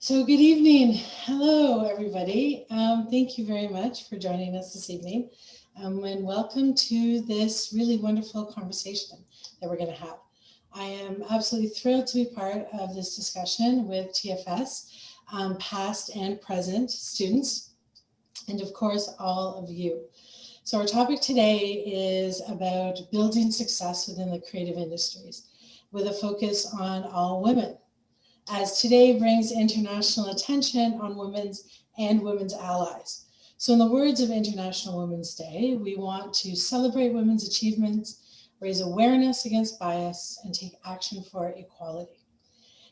So good evening. Hello, everybody. Thank you very much for joining us this evening. And welcome to this really wonderful conversation that we're going to have. I am absolutely thrilled to be part of this discussion with TFS, past and present students, and of course, all of you. So our topic today is about building success within the creative industries with a focus on all women, as today brings international attention on women's and women's allies. So in the words of International Women's Day, we want to celebrate women's achievements, raise awareness against bias, and take action for equality.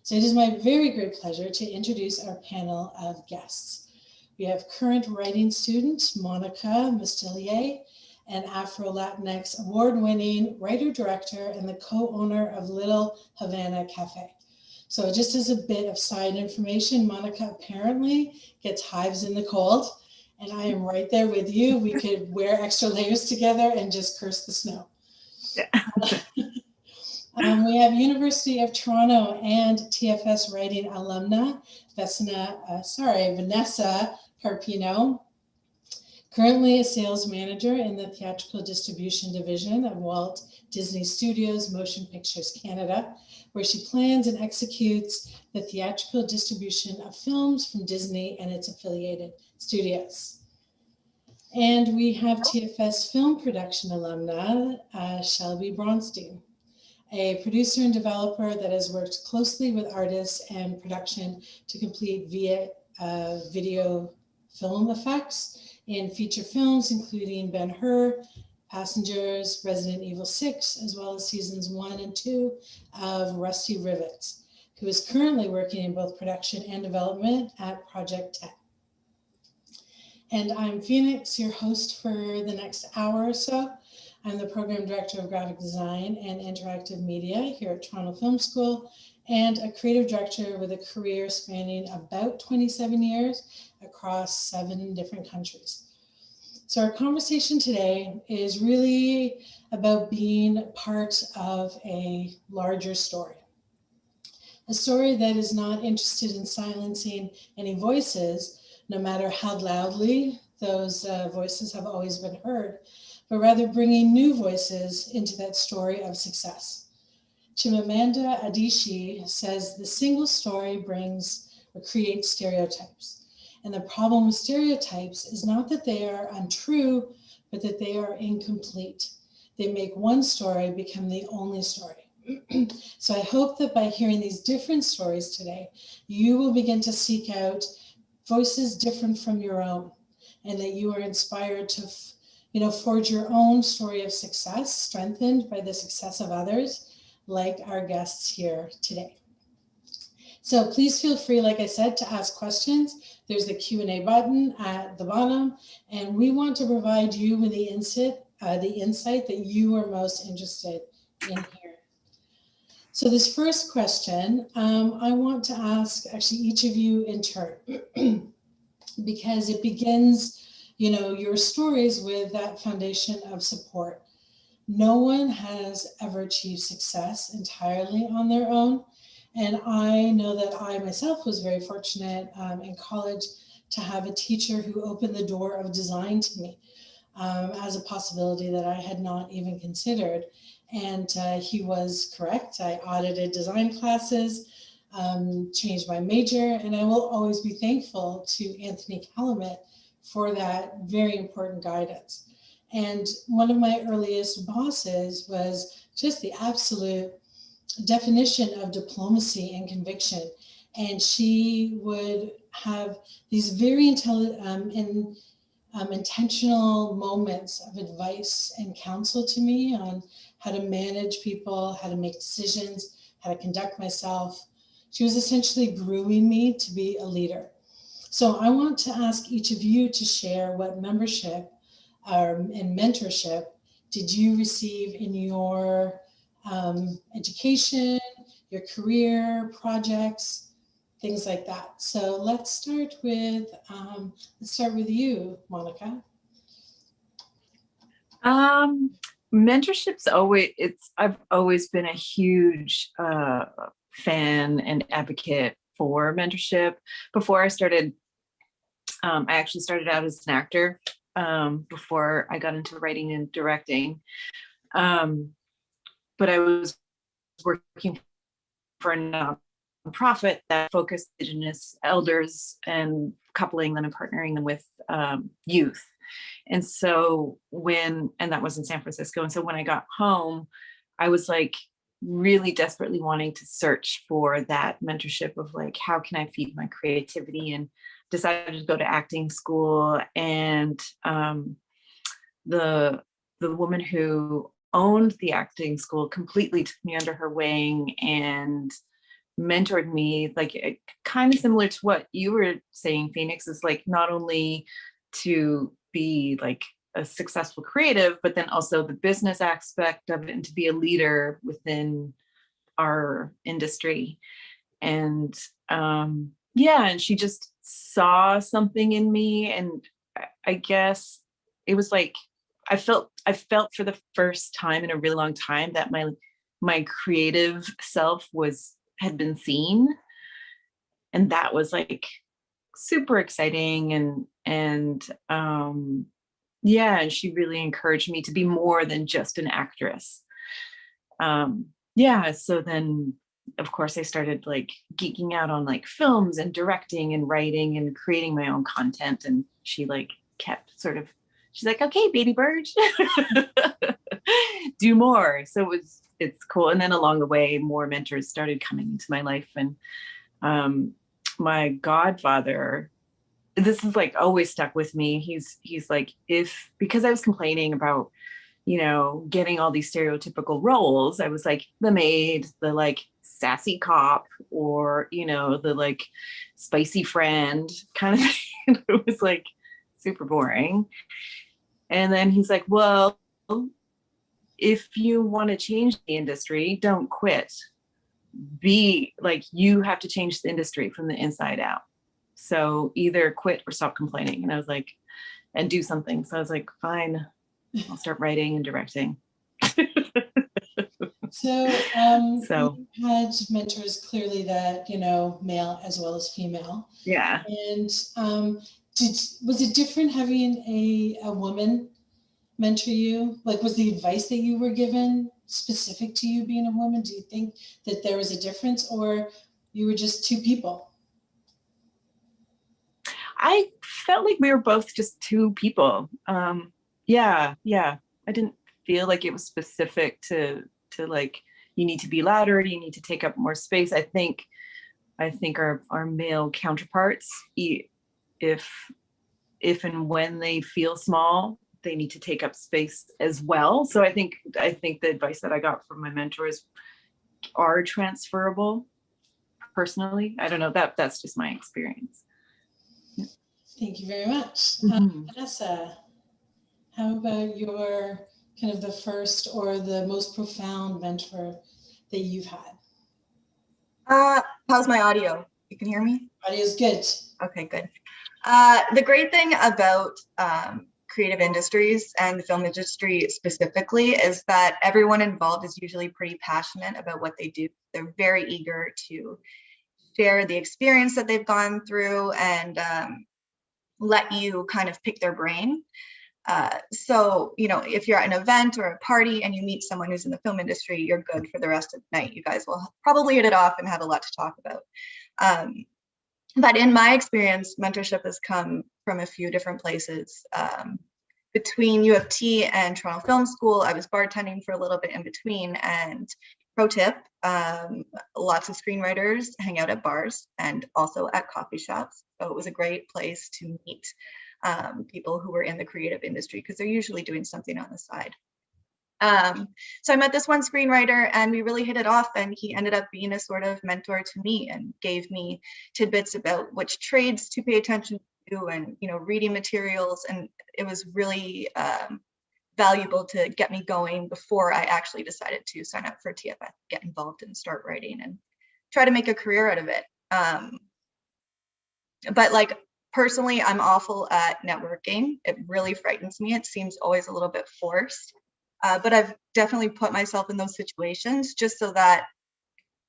So it is my very great pleasure to introduce our panel of guests. We have current writing student Monica Mustelier, an Afro-Latinx award-winning writer-director and the co-owner of Little Havana Cafe. So just as a bit of side information, Monica apparently gets hives in the cold, and I am right there with you. We could wear extra layers together and just curse the snow. Yeah. We have University of Toronto and TFS writing alumna, Vanessa Carpino, currently a sales manager in the theatrical distribution division of Walt Disney Studios Motion Pictures Canada, where she plans and executes the theatrical distribution of films from Disney and its affiliated studios. And we have TFS film production alumna, Shelby Bronstine, a producer and developer that has worked closely with artists and production to complete video film effects in feature films, including Ben-Hur, Passengers, Resident Evil 6, as well as seasons 1 and 2 of Rusty Rivets, who is currently working in both production and development at Project 10. And I'm Pheinixx, your host for the next hour or so. I'm the Program Director of Graphic Design and Interactive Media here at Toronto Film School, and a creative director with a career spanning about 27 years across 7 different countries. So our conversation today is really about being part of a larger story. A story that is not interested in silencing any voices, no matter how loudly those voices have always been heard, but rather bringing new voices into that story of success. Chimamanda Adichie says the single story brings or creates stereotypes. And the problem with stereotypes is not that they are untrue, but that they are incomplete. They make one story become the only story. So I hope that by hearing these different stories today, you will begin to seek out voices different from your own, and that you are inspired to forge your own story of success, strengthened by the success of others, like our guests here today. So please feel free, like I said, to ask questions. There's the Q&A button at the bottom, and we want to provide you with the insight that you are most interested in here. So this first question, I want to ask actually each of you in turn, because it begins, your stories with that foundation of support. No one has ever achieved success entirely on their own. And I know that I myself was very fortunate in college to have a teacher who opened the door of design to me as a possibility that I had not even considered. And he was correct. I audited design classes, changed my major, and I will always be thankful to Anthony Calumet for that very important guidance. And one of my earliest bosses was just the absolute definition of diplomacy and conviction. And she would have these very intentional moments of advice and counsel to me on how to manage people, how to make decisions, how to conduct myself. She was essentially grooming me to be a leader. So I want to ask each of you to share what membership and mentorship did you receive in your education, your career, projects, things like that. So let's start with you, Monica. Mentorship's I've always been a huge fan and advocate for mentorship. Before I started, I actually started out as an actor before I got into writing and directing. But I was working for a nonprofit that focused Indigenous elders and coupling them and partnering them with youth. And so and that was in San Francisco. And so when I got home, I was like really desperately wanting to search for that mentorship of like, how can I feed my creativity, and decided to go to acting school. And the woman who owned the acting school completely took me under her wing and mentored me, like kind of similar to what you were saying, Pheinixx, is like not only to be like a successful creative, but then also the business aspect of it and to be a leader within our industry. And and she just saw something in me. And I guess it was like, I felt for the first time in a really long time that my creative self had been seen. And that was like super exciting. And she really encouraged me to be more than just an actress. So then of course I started like geeking out on like films and directing and writing and creating my own content. And she like kept she's like, okay, baby bird, do more. So it's cool. And then along the way, more mentors started coming into my life. And my godfather, this is like always stuck with me. He's like, because I was complaining about, getting all these stereotypical roles, I was like the maid, the like sassy cop, or, the like spicy friend kind of thing. It was like super boring. And then he's like, well, if you want to change the industry, don't quit. Be like, you have to change the industry from the inside out. So either quit or stop complaining. And I was like, and do something. So I was like, fine, I'll start writing and directing. So you had mentors clearly that, male as well as female. Yeah. And was it different having a woman mentor you? Like, was the advice that you were given specific to you being a woman? Do you think that there was a difference, or you were just two people? I felt like we were both just two people. I didn't feel like it was specific to like, you need to be louder, you need to take up more space. I think our male counterparts, if and when they feel small, they need to take up space as well. So I think the advice that I got from my mentors are transferable. Personally, I don't know, that's just my experience. Thank you very much. Mm-hmm. Vanessa, how about your kind of the first or the most profound mentor that you've had? How's my audio? You can hear me? Audio is good. Okay, good. The great thing about creative industries and the film industry specifically is that everyone involved is usually pretty passionate about what they do. They're very eager to share the experience that they've gone through and let you kind of pick their brain. So, if you're at an event or a party and you meet someone who's in the film industry, you're good for the rest of the night. You guys will probably hit it off and have a lot to talk about. But in my experience, mentorship has come from a few different places. Between U of T and Toronto Film School, I was bartending for a little bit in between. And pro tip, lots of screenwriters hang out at bars and also at coffee shops. So it was a great place to meet people who were in the creative industry, because they're usually doing something on the side. So I met this one screenwriter and we really hit it off, and he ended up being a sort of mentor to me and gave me tidbits about which trades to pay attention to and, reading materials. And it was really valuable to get me going before I actually decided to sign up for TFS, get involved and start writing and try to make a career out of it. But like, personally, I'm awful at networking. It really frightens me. It seems always a little bit forced. But I've definitely put myself in those situations just so that,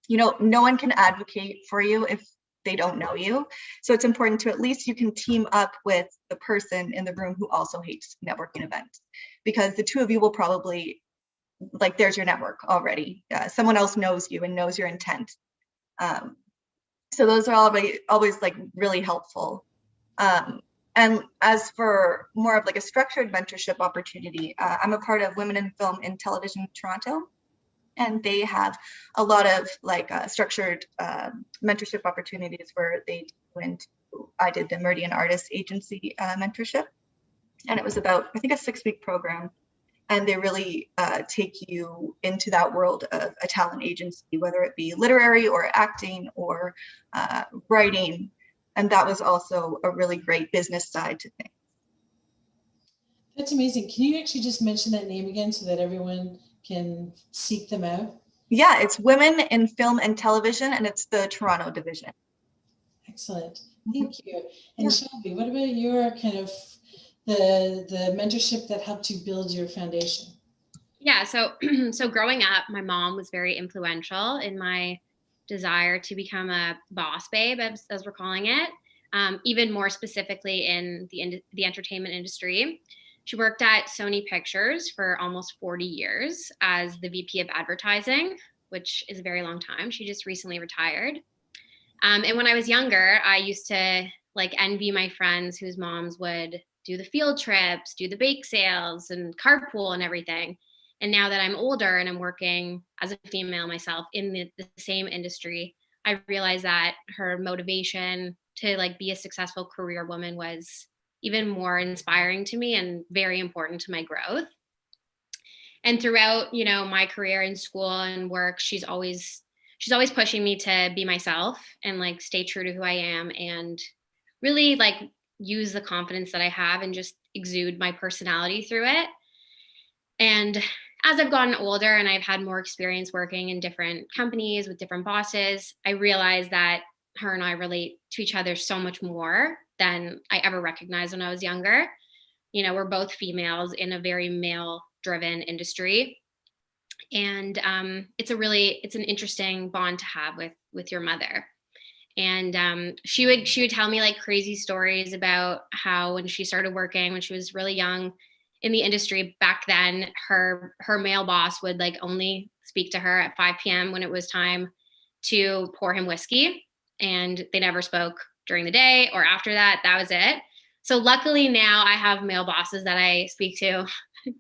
no one can advocate for you if they don't know you. So it's important to, at least you can team up with the person in the room who also hates networking events, because the two of you will probably, like, there's your network already. Someone else knows you and knows your intent. So those are always like really helpful. And as for more of like a structured mentorship opportunity, I'm a part of Women in Film and Television Toronto, and they have a lot of like structured mentorship opportunities where they went. I did the Meridian Artists Agency mentorship, and it was about, I think, a 6-week program, and they really take you into that world of a talent agency, whether it be literary or acting or writing. And that was also a really great business side to things. That's amazing. Can you actually just mention that name again so that everyone can seek them out? Yeah, it's Women in Film and Television, and it's the Toronto division. Excellent. Thank you. And Yeah. Shelby, what about your kind of the mentorship that helped you build your foundation? Yeah, so growing up, my mom was very influential in my desire to become a boss babe, as we're calling it, even more specifically in the entertainment industry. She worked at Sony Pictures for almost 40 years as the VP of advertising, which is a very long time. She just recently retired. And when I was younger, I used to like envy my friends whose moms would do the field trips, do the bake sales and carpool and everything. And now that I'm older and I'm working as a female myself in the same industry, I realized that her motivation to like be a successful career woman was even more inspiring to me and very important to my growth. And throughout, my career in school and work, she's always pushing me to be myself and like stay true to who I am and really like use the confidence that I have and just exude my personality through it. And as I've gotten older and I've had more experience working in different companies with different bosses, I realized that her and I relate to each other so much more than I ever recognized when I was younger. We're both females in a very male-driven industry. And it's an interesting bond to have with your mother. And she would tell me like crazy stories about how when she started working, when she was really young in the industry back then, her male boss would like only speak to her at 5 p.m. when it was time to pour him whiskey, and they never spoke during the day or after that. That was it. So luckily now I have male bosses that I speak to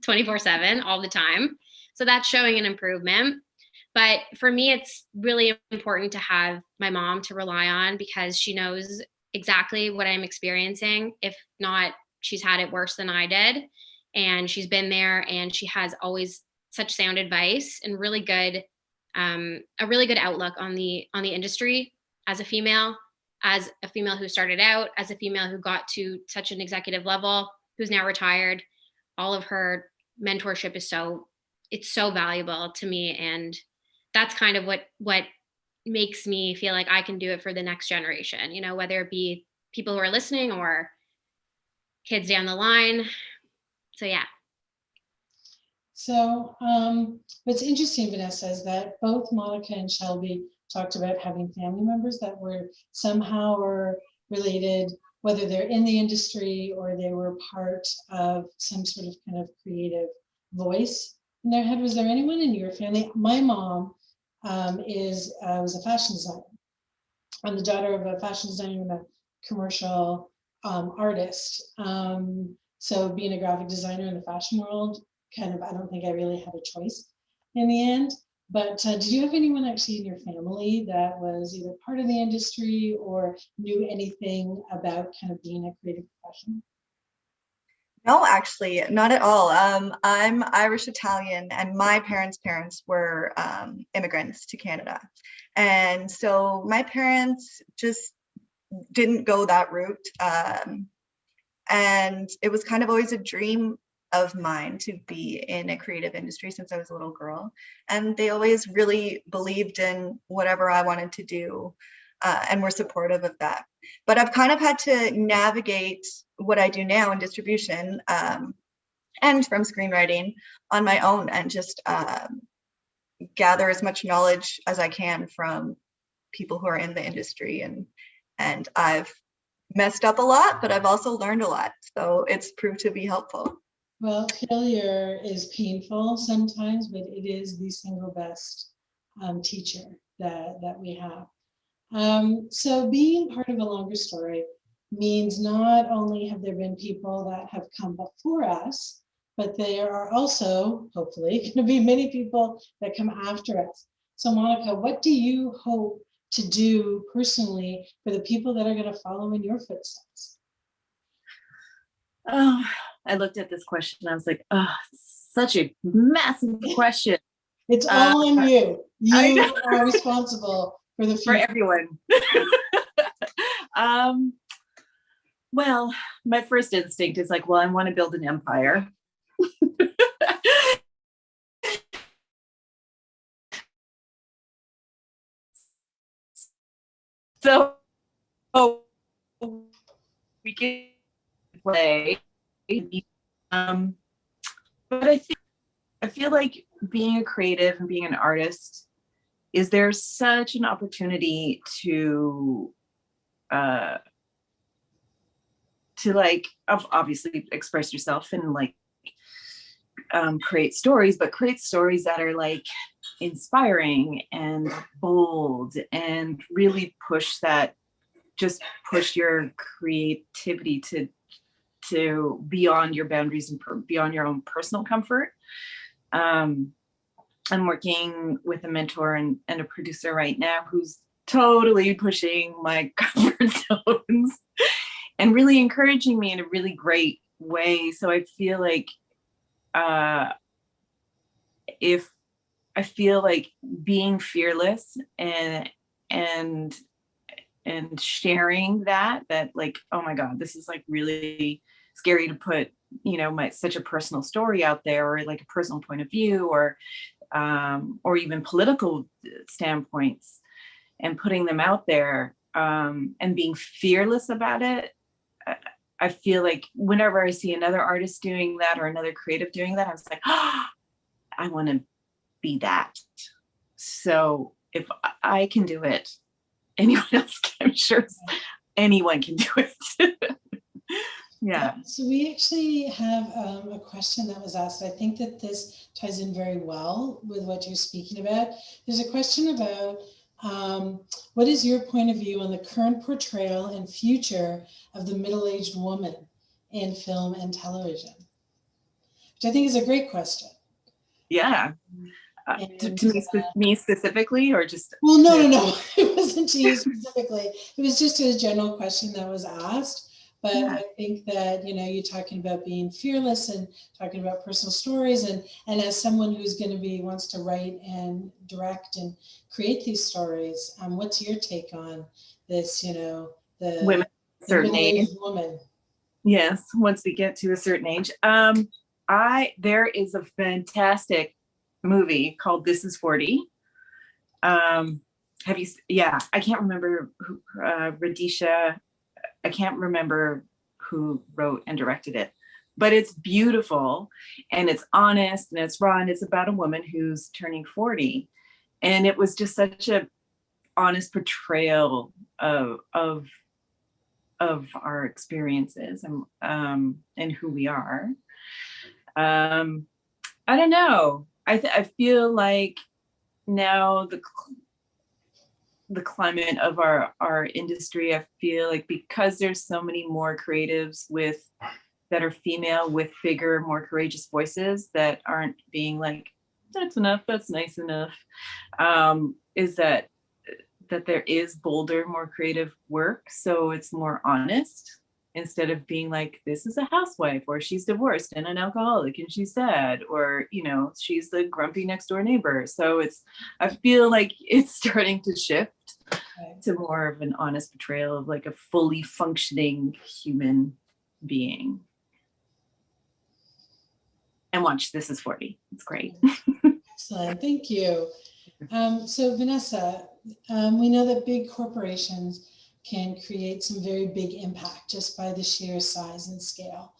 24/7 all the time. So that's showing an improvement. But for me, it's really important to have my mom to rely on because she knows exactly what I'm experiencing. If not, she's had it worse than I did. And she's been there, and she has always such sound advice and a really good outlook on the industry as a female who started out, as a female who got to such an executive level, who's now retired. All of her mentorship is so valuable to me. And that's kind of what makes me feel like I can do it for the next generation, whether it be people who are listening or kids down the line. So, yeah. So what's interesting, Vanessa, is that both Monica and Shelby talked about having family members that were somehow or related, whether they're in the industry or they were part of some sort of kind of creative voice in their head. Was there anyone in your family? My mom was a fashion designer. I'm the daughter of a fashion designer and a commercial artist. So being a graphic designer in the fashion world, I don't think I really had a choice in the end. But did you have anyone actually in your family that was either part of the industry or knew anything about kind of being a creative professional? No, actually, not at all. I'm Irish Italian, and my parents' were immigrants to Canada. And so my parents just didn't go that route. And it was kind of always a dream of mine to be in a creative industry since I was a little girl. And they always really believed in whatever I wanted to do and were supportive of that. But I've kind of had to navigate what I do now in distribution and from screenwriting on my own, and just gather as much knowledge as I can from people who are in the industry and And I've messed up a lot, but I've also learned a lot. So it's proved to be helpful. Well, failure is painful sometimes, but it is the single best teacher that we have. So being part of a longer story means not only have there been people that have come before us, but there are also, hopefully, going to be many people that come after us. So Monica, what do you hope to do personally for the people that are going to follow in your footsteps? Oh, I looked at this question. I was like, oh, such a massive question. It's all on you. I You know. are responsible for the For future. everyone. Well, my first instinct is like, well, I want to build an empire. So we can play. But I feel like being a creative and being an artist is there such an opportunity to like obviously express yourself and like create stories, but create stories that are like inspiring and bold and really push your creativity to beyond your boundaries and beyond your own personal comfort. I'm working with a mentor and a producer right now who's totally pushing my comfort zones and really encouraging me in a really great way. So I feel like if I feel like being fearless and sharing that like, oh my God, this is like really scary to put, you know, such a personal story out there, or like a personal point of view, or even political standpoints, and putting them out there, and being fearless about it. I feel like whenever I see another artist doing that or another creative doing that, I was like, oh, I want to be that. So if I can do it, anyone else can, I'm sure anyone can do it. Yeah. So we actually have a question that was asked. I think that this ties in very well with what you're speaking about. There's a question about what is your point of view on the current portrayal and future of the middle-aged woman in film and television? Which I think is a great question. Yeah. To me specifically, or just? Well, no. It wasn't to you specifically. It was just a general question that was asked. But yeah. I think that, you know, you're talking about being fearless and talking about personal stories. And as someone who's going to wants to write and direct and create these stories, what's your take on this, you know, the women, certain age woman? Yes. Once we get to a certain age. There is a fantastic movie called This Is 40. Have you? Yeah, I can't remember who, Radisha. I can't remember who wrote and directed it, but it's beautiful and it's honest and it's raw, and it's about a woman who's turning 40, and it was just such a honest portrayal of our experiences and who we are. I don't know. I feel like now the climate of our industry, I feel like because there's so many more creatives that are female with bigger, more courageous voices that aren't being like, that's enough, that's nice enough, is that there is bolder, more creative work. So it's more honest, instead of being like, this is a housewife, or she's divorced and an alcoholic and she's sad, or, you know, she's the grumpy next door neighbor. So I feel like it's starting to shift to more of an honest portrayal of like a fully functioning human being. And watch This Is 40. It's great. Excellent, thank you. So Vanessa, we know that big corporations can create some very big impact just by the sheer size and scale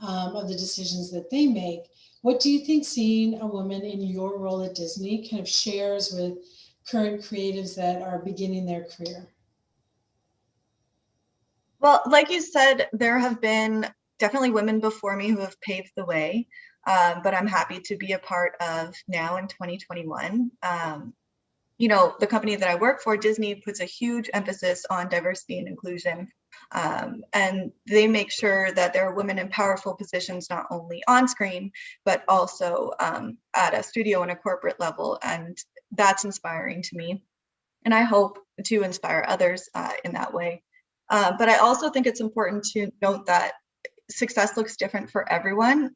of the decisions that they make. What do you think seeing a woman in your role at Disney kind of shares with current creatives that are beginning their career? Well, like you said, there have been definitely women before me who have paved the way, but I'm happy to be a part of now in 2021. You know, the company that I work for, Disney, puts a huge emphasis on diversity and inclusion. And they make sure that there are women in powerful positions, not only on screen, but also at a studio and a corporate level. And that's inspiring to me. And I hope to inspire others in that way. But I also think it's important to note that success looks different for everyone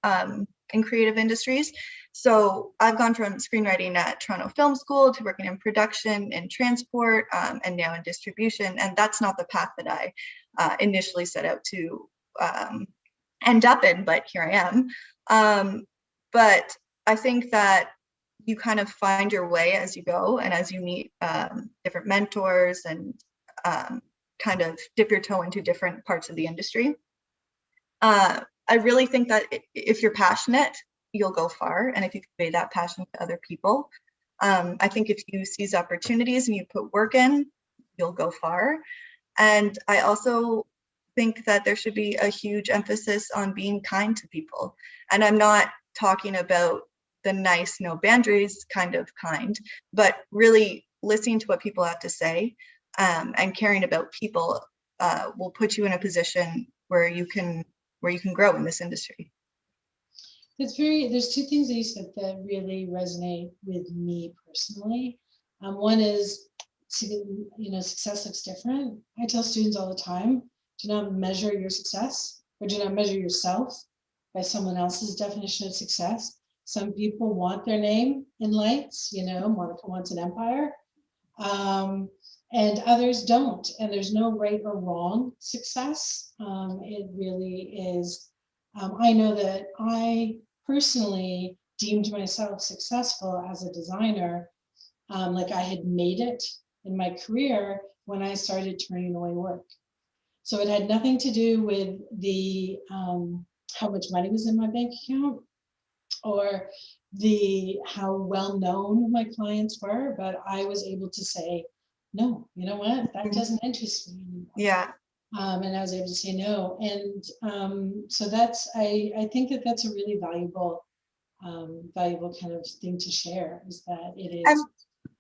in creative industries. So I've gone from screenwriting at Toronto Film School to working in production and transport and now in distribution. And that's not the path that I initially set out to end up in, but here I am. But I think that you kind of find your way as you go and as you meet different mentors and kind of dip your toe into different parts of the industry. I really think that if you're passionate, you'll go far. And if you convey that passion to other people, I think if you seize opportunities and you put work in, you'll go far. And I also think that there should be a huge emphasis on being kind to people. And I'm not talking about the nice, no boundaries kind of kind, but really listening to what people have to say and caring about people will put you in a position where you can grow in this industry. There's two things that you said that really resonate with me personally. One is, success looks different. I tell students all the time, do not measure your success or do not measure yourself by someone else's definition of success. Some people want their name in lights, Monica wants an empire, and others don't. And there's no right or wrong success. It really is. I know that I personally deemed myself successful as a designer, like I had made it in my career when I started turning away work. So it had nothing to do with the how much money was in my bank account or how well known my clients were, but I was able to say, no, you know what, that doesn't interest me anymore. Yeah. And I was able to say no. And so I think that's a really valuable kind of thing to share, is that it is.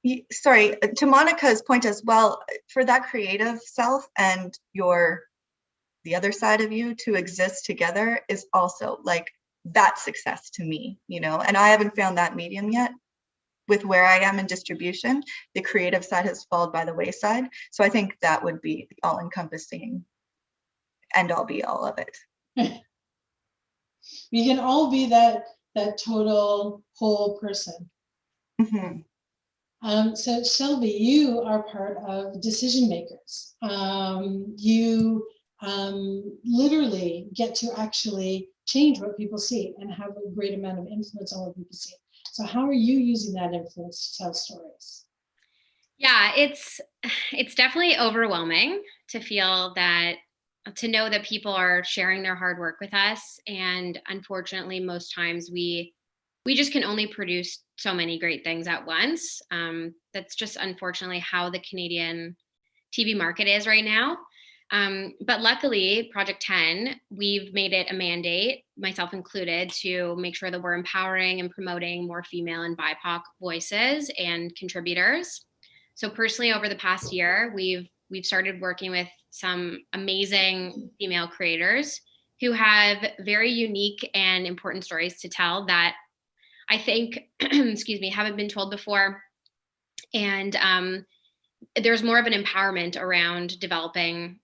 And sorry, to Monica's point as well, for that creative self and the other side of you to exist together is also like, that's success to me, and I haven't found that medium yet. With where I am in distribution, the creative side has fallen by the wayside. So I think that would be the all-encompassing end all be all of it. We can all be that total whole person. Mm-hmm. So Shelby, you are part of decision makers. You literally get to actually change what people see and have a great amount of influence on what people see. So how are you using that influence to tell stories? Yeah, it's definitely overwhelming to know that people are sharing their hard work with us. And unfortunately, most times we just can only produce so many great things at once. That's just unfortunately how the Canadian TV market is right now. But luckily, Project 10, we've made it a mandate, myself included, to make sure that we're empowering and promoting more female and BIPOC voices and contributors. So personally, over the past year, we've started working with some amazing female creators who have very unique and important stories to tell that I think, haven't been told before. And there's more of an empowerment around developing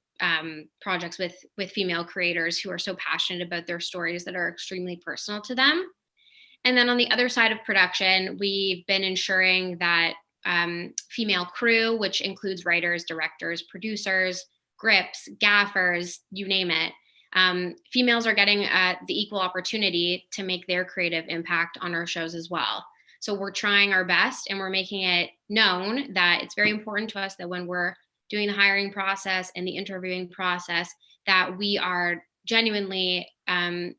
projects with female creators who are so passionate about their stories that are extremely personal to them. And then on the other side of production, we've been ensuring that female crew, which includes writers, directors, producers, grips, gaffers, you name it, females are getting the equal opportunity to make their creative impact on our shows as well. So we're trying our best, and we're making it known that it's very important to us that when we're doing the hiring process and the interviewing process, that we are genuinely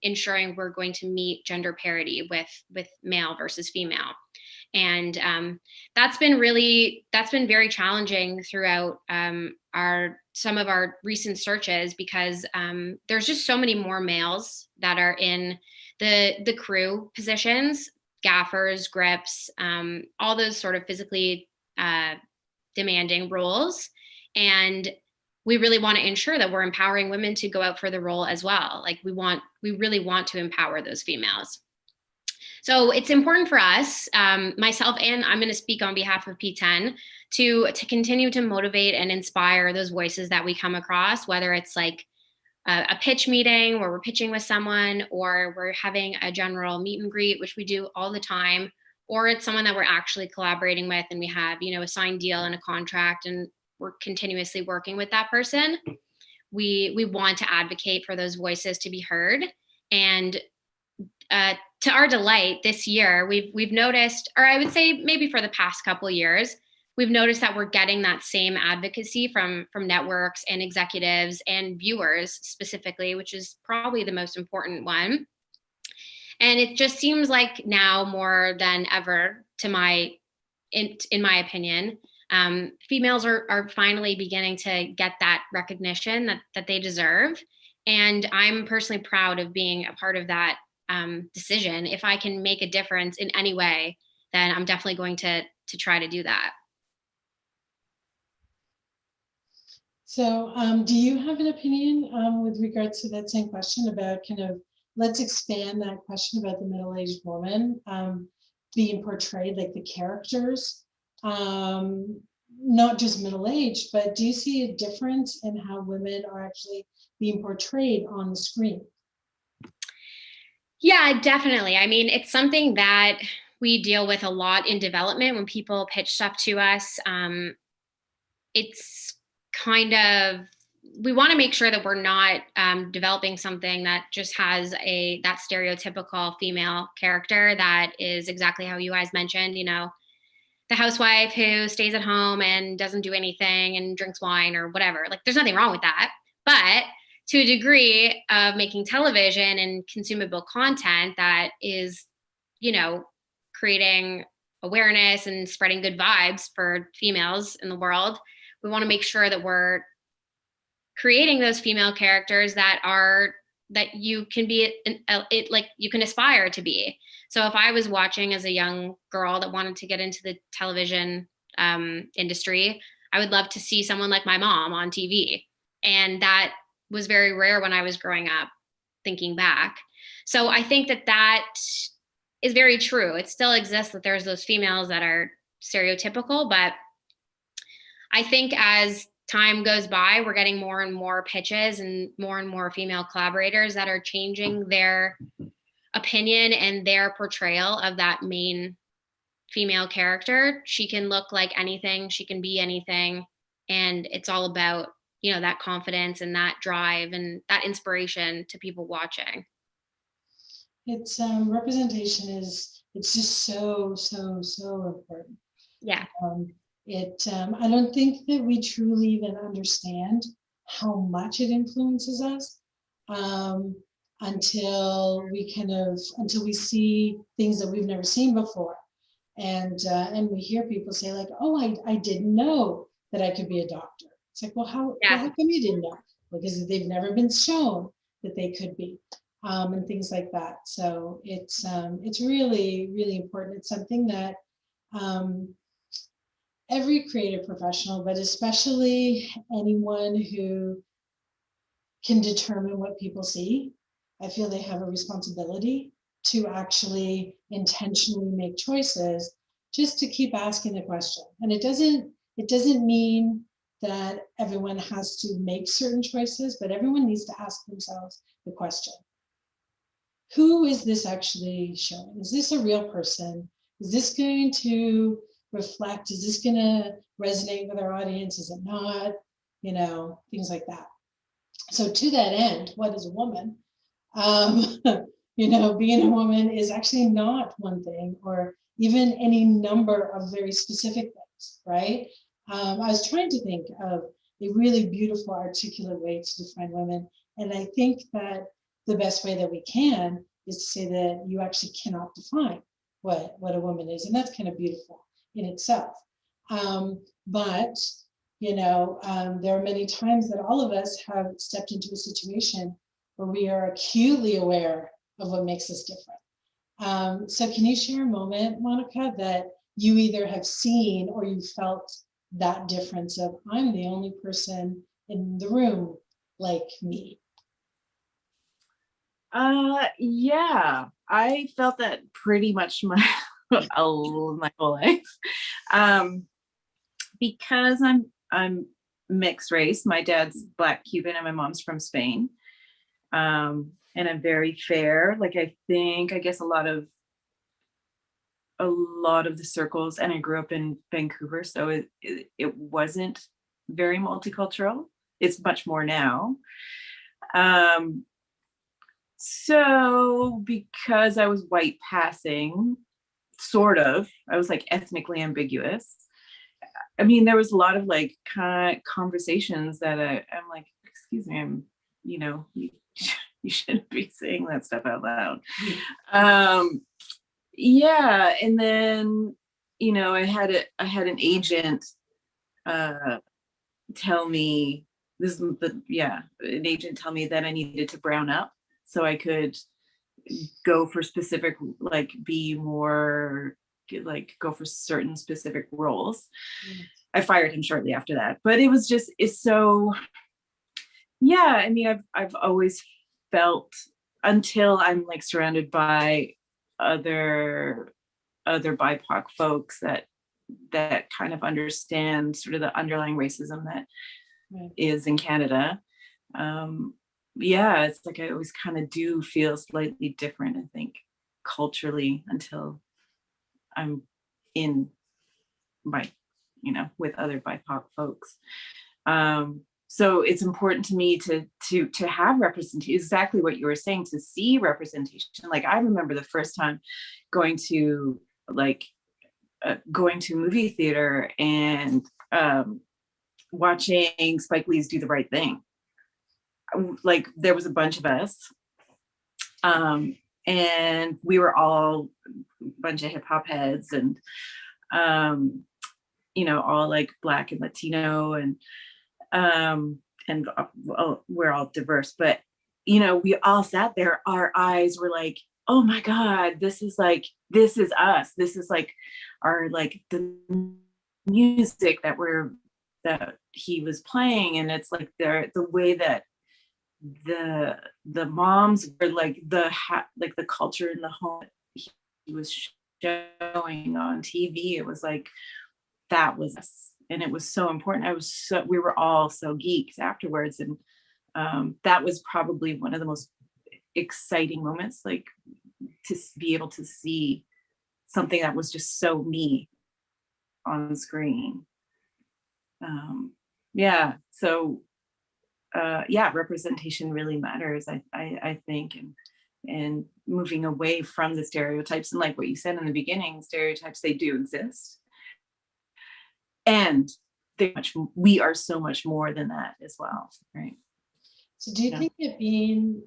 ensuring we're going to meet gender parity with male versus female. And that's been very challenging throughout some of our recent searches, because there's just so many more males that are in the crew positions, gaffers, grips, all those sort of physically demanding roles. And we really want to ensure that we're empowering women to go out for the role as well. Like we really want to empower those females. So it's important for us, myself, and I'm going to speak on behalf of P10, to continue to motivate and inspire those voices that we come across, whether it's like a pitch meeting where we're pitching with someone, or we're having a general meet and greet, which we do all the time, or it's someone that we're actually collaborating with and we have, a signed deal and a contract and we're continuously working with that person. We want to advocate for those voices to be heard. And to our delight, this year, we've noticed, or I would say maybe for the past couple of years, we've noticed that we're getting that same advocacy from networks and executives and viewers specifically, which is probably the most important one. And it just seems like now more than ever, in my opinion, females are finally beginning to get that recognition that they deserve. And I'm personally proud of being a part of that decision. If I can make a difference in any way, then I'm definitely going to try to do that. So do you have an opinion with regards to that same question about let's expand that question about the middle-aged woman being portrayed, like the characters, not just middle-aged, but do you see a difference in how women are actually being portrayed on the screen? Yeah, definitely. I mean, it's something that we deal with a lot in development when people pitch stuff to us. It's we want to make sure that we're not developing something that just has that stereotypical female character that is exactly how you guys mentioned, the housewife who stays at home and doesn't do anything and drinks wine or whatever. Like, there's nothing wrong with that. But to a degree of making television and consumable content that is, creating awareness and spreading good vibes for females in the world, we want to make sure that we're creating those female characters that you can be, like you can aspire to be. So if I was watching as a young girl that wanted to get into the television industry, I would love to see someone like my mom on TV. And that was very rare when I was growing up, thinking back. So I think that is very true. It still exists that there's those females that are stereotypical, but I think as time goes by, we're getting more and more pitches and more female collaborators that are changing their opinion and their portrayal of that main female character. She can look like anything, she can be anything. And it's all about, that confidence and that drive and that inspiration to people watching. It's representation it's just so important. Yeah. I don't think that we truly even understand how much it influences us until we see things that we've never seen before. And we hear people say like, oh, I didn't know that I could be a doctor. It's like, well, how come you didn't know? Because they've never been shown that they could be, and things like that. So it's really, really important. It's something that every creative professional, but especially anyone who can determine what people see, I feel they have a responsibility to actually intentionally make choices, just to keep asking the question. And it doesn't mean that everyone has to make certain choices, but everyone needs to ask themselves the question: who is this actually showing? Is this a real person? Is this going to reflect? Is this going to resonate with our audience? Is it not? Things like that. So to that end, what is a woman? Being a woman is actually not one thing, or even any number of very specific things, right? I was trying to think of a really beautiful, articulate way to define women. And I think that the best way that we can is to say that you actually cannot define what a woman is, and that's kind of beautiful in itself. But there are many times that all of us have stepped into a situation where we are acutely aware of what makes us different. So can you share a moment, Monica, that you either have seen or you felt that difference of, I'm the only person in the room like me? Yeah, I felt that pretty much my whole life. Because I'm mixed race. My dad's Black Cuban and my mom's from Spain. And I'm very fair. Like I guess a lot of the circles, and I grew up in Vancouver, so it wasn't very multicultural. It's much more now. So because I was white passing, sort of, I was like ethnically ambiguous. I mean, there was a lot of like kind of conversations that I'm like, excuse me, you shouldn't be saying that stuff out loud. Yeah, and then I had an agent tell me an agent tell me that I needed to brown up so I could go for specific, like be more, like go for certain specific roles. I fired him shortly after that, but it's so, yeah, I mean, I've always felt, until I'm like surrounded by other BIPOC folks that kind of understand sort of the underlying racism that is in Canada. Yeah, it's like I always kind of do feel slightly different, I think, culturally, until I'm in with other BIPOC folks. So it's important to me to have representation, exactly what you were saying, to see representation. Like I remember the first time going to movie theater and watching Spike Lee's Do the Right Thing. Like there was a bunch of us, and we were all a bunch of hip hop heads, and all like Black and Latino, and we're all diverse, but we all sat there, our eyes were like, oh my God, this is us, this is like our, like the music that he was playing, and it's like the way that the moms were like the culture in the home he was showing on TV. It was like, that was us, and it was so important. We were all so geeked afterwards, and that was probably one of the most exciting moments, like to be able to see something that was just so me on screen. Yeah, so representation really matters, I think, and moving away from the stereotypes, and like what you said in the beginning, stereotypes, they do exist, and we are so much more than that as well, right? So do you think that being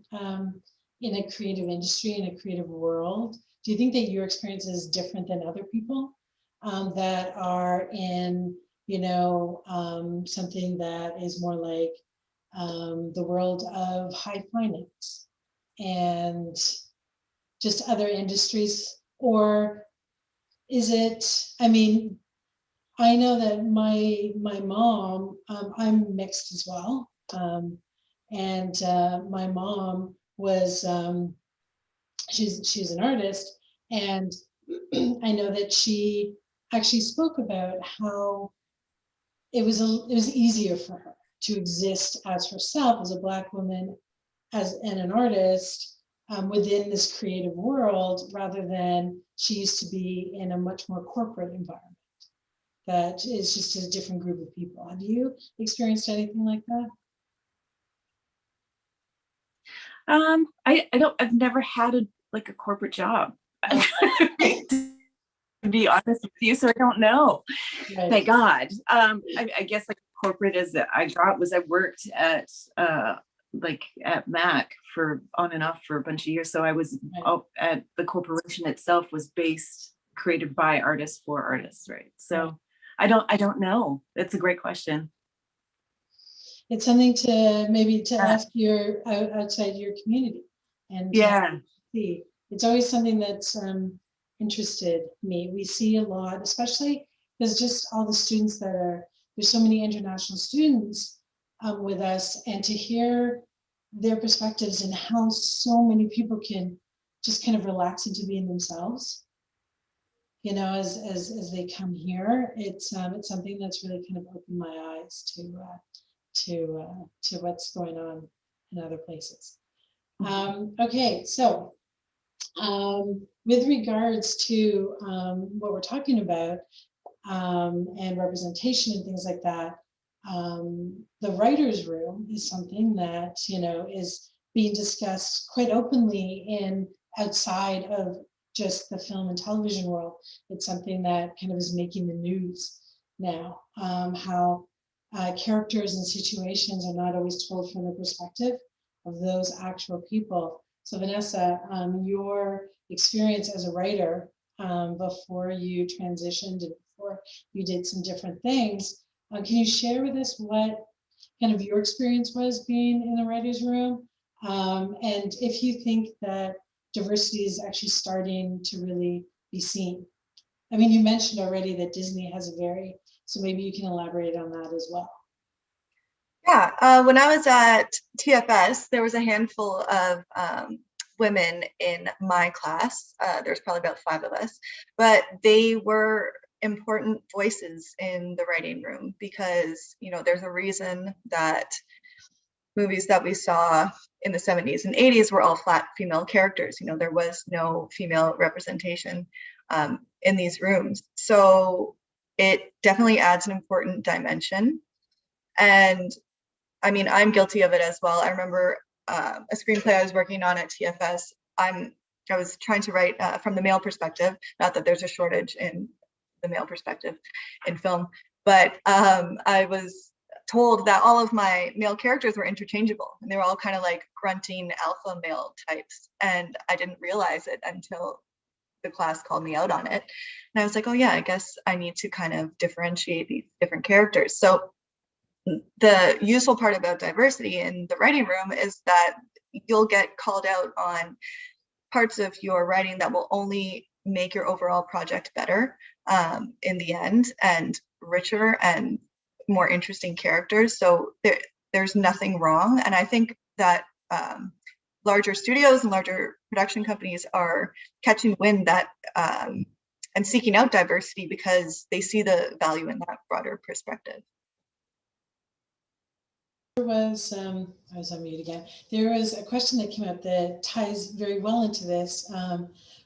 in a creative industry, in a creative world, do you think that your experience is different than other people that are in something that is more like the world of high finance and just other industries? Or is it, I mean, I know that my mom, I'm mixed as well. And my mom was, she's an artist, and I know that she actually spoke about how it was easier for her to exist as herself, as a Black woman, and an artist within this creative world, rather than she used to be in a much more corporate environment that is just a different group of people. Have you experienced anything like that? I've never had a corporate job. To be honest with you, so I don't know. Right. Thank God. I guess like corporate as I got was I worked at Mac for on and off for a bunch of years. So I was at the corporation itself was based created by artists for artists, right? So I don't know. That's a great question. It's something to maybe to ask your outside your community and see. It's always something that's interested me. We see a lot, especially because just all the students that are, there's so many international students with us, and to hear their perspectives and how so many people can just kind of relax into being themselves, you know, as they come here. It's something that's really kind of opened my eyes to what's going on in other places. Okay, so with regards to what we're talking about and representation and things like that, the writer's room is something that, you know, is being discussed quite openly in outside of just the film and television world. It's something that kind of is making the news now, how characters and situations are not always told from the perspective of those actual people. So Vanessa, your experience as a writer before you transitioned and before you did some different things, can you share with us what kind of your experience was being in the writer's room? And if you think that diversity is actually starting to really be seen. I mean, you mentioned already that Disney has a very, so maybe you can elaborate on that as well. Yeah, when I was at TFS, there was a handful of women in my class. There's probably about 5 of us, but they were important voices in the writing room because, you know, there's a reason that movies that we saw in the 70s and 80s were all flat female characters. You know, there was no female representation in these rooms. So it definitely adds an important dimension. And I mean, I'm guilty of it as well. I remember a screenplay I was working on at TFS. I was trying to write from the male perspective, not that there's a shortage in the male perspective in film, but I was told that all of my male characters were interchangeable and they were all kind of like grunting alpha male types. And I didn't realize it until the class called me out on it. And I was like, oh yeah, I guess I need to kind of differentiate these different characters. So the useful part about diversity in the writing room is that you'll get called out on parts of your writing that will only make your overall project better in the end, and richer and more interesting characters. So there's nothing wrong. And I think that larger studios and larger production companies are catching wind that and seeking out diversity because they see the value in that broader perspective. There was, I was on mute again. There was a question that came up that ties very well into this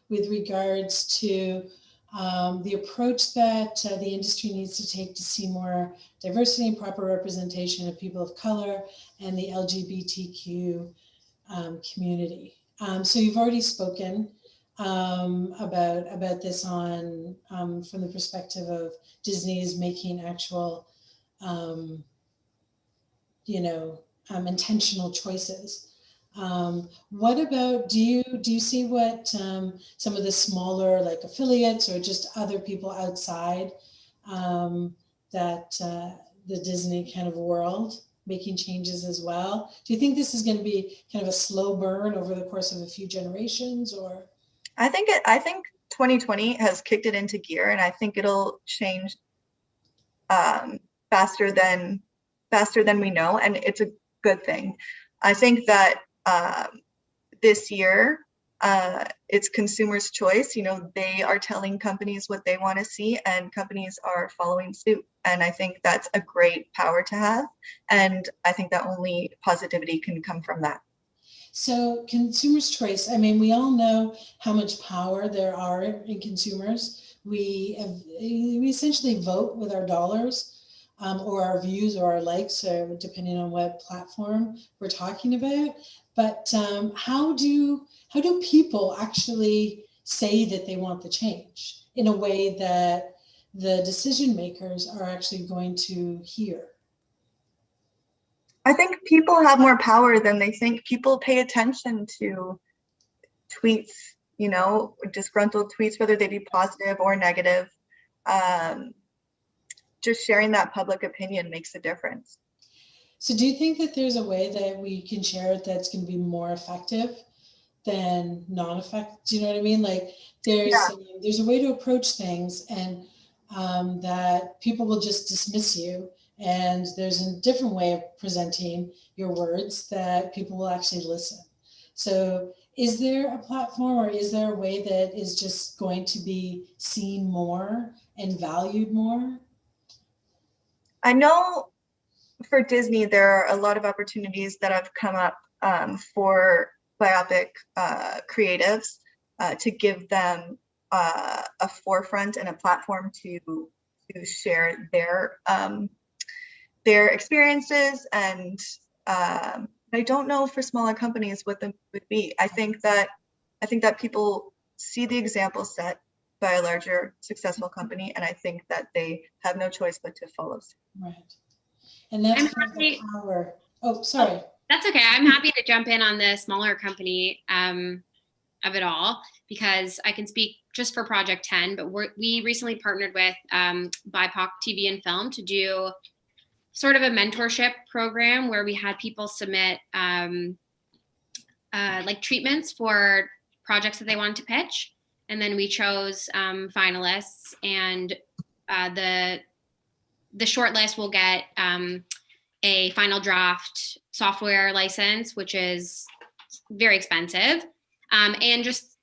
with regards to the approach that the industry needs to take to see more diversity and proper representation of people of color and the LGBTQ community. So you've already spoken about this on from the perspective of Disney is making actual intentional choices. What about, do you see what some of the smaller like affiliates or just other people outside that the Disney kind of world making changes as well? Do you think this is going to be kind of a slow burn over the course of a few generations, or? I think 2020 has kicked it into gear, and I think it'll change faster than we know, and it's a good thing. I think that this year it's consumers' choice. You know, they are telling companies what they want to see, and companies are following suit. And I think that's a great power to have. And I think that only positivity can come from that. So consumers' choice, I mean, we all know how much power there are in consumers. We essentially vote with our dollars. Or our views or our likes, or depending on what platform we're talking about. But how do people actually say that they want the change in a way that the decision makers are actually going to hear? I think people have more power than they think. People pay attention to tweets disgruntled tweets, whether they be positive or negative. Just sharing that public opinion makes a difference. So do you think that there's a way that we can share it that's going to be more effective than non-effective? Do you know what I mean? Like there's a way to approach things, and that people will just dismiss you, and there's a different way of presenting your words that people will actually listen. So is there a platform, or is there a way that is just going to be seen more and valued more? I know for Disney, there are a lot of opportunities that have come up for biopic creatives to give them a forefront and a platform to share their experiences. And I don't know for smaller companies what them would be. I think that people see the example set by a larger successful company, and I think that they have no choice but to follow suit. Right. And that's I'm kind of the happy- power. Oh, sorry. That's okay. I'm happy to jump in on the smaller company of it all, because I can speak just for Project 10, but we recently partnered with BIPOC TV and Film to do sort of a mentorship program where we had people submit like treatments for projects that they wanted to pitch. And then we chose finalists, and the short list will get a final draft software license, which is very expensive, and just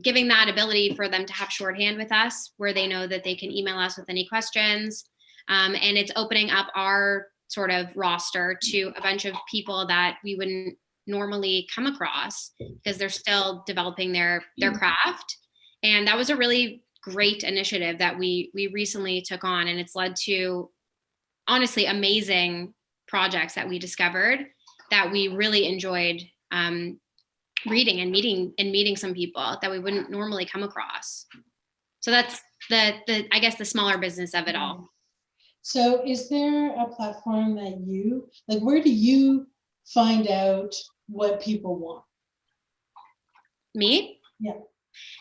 giving that ability for them to have shorthand with us, where they know that they can email us with any questions. And it's opening up our sort of roster to a bunch of people that we wouldn't normally come across, because they're still developing their craft. And that was a really great initiative that we recently took on, and it's led to honestly amazing projects that we discovered that we really enjoyed reading and meeting some people that we wouldn't normally come across. So that's the I guess the smaller business of it all. So is there a platform that you like, where do you find out what people want? Me? Yeah.